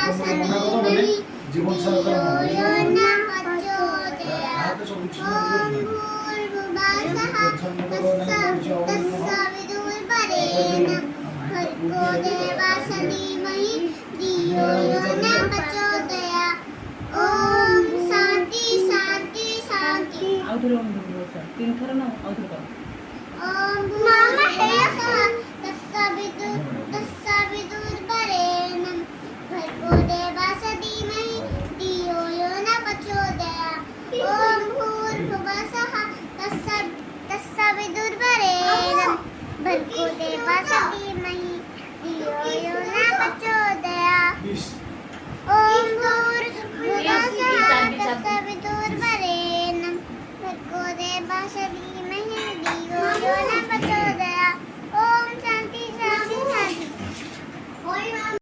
देवासनीमहि জীবন धियो সরকার यो न प्रचोदयात् ॐ भूर्भुवस्सुः तत्सवितुर्वरेण्यं भर्गो देवासनीमहि धियो यो न प्रचोदयात् ॐ शान्ति शान्ति शान्ति आउथरे ओम बोलता तीन थर ना आउथरे का ॐ भूर्भुवस्सुः तत्सवितुर्वरेण्यं भर्गो देवासनीमहि धियो यो न प्रचोदयात् ॐ भूर्भुवस्सुः तत्सवितुर्वरेण्यं भर्गो देवासनीमहि धियो यो न प्रचोदयात् ॐ भूर्भुवस्सुः तत्सवितुर्वरेण्यं भर्गो देवासनीमहि धियो यो न प्रचोदयात्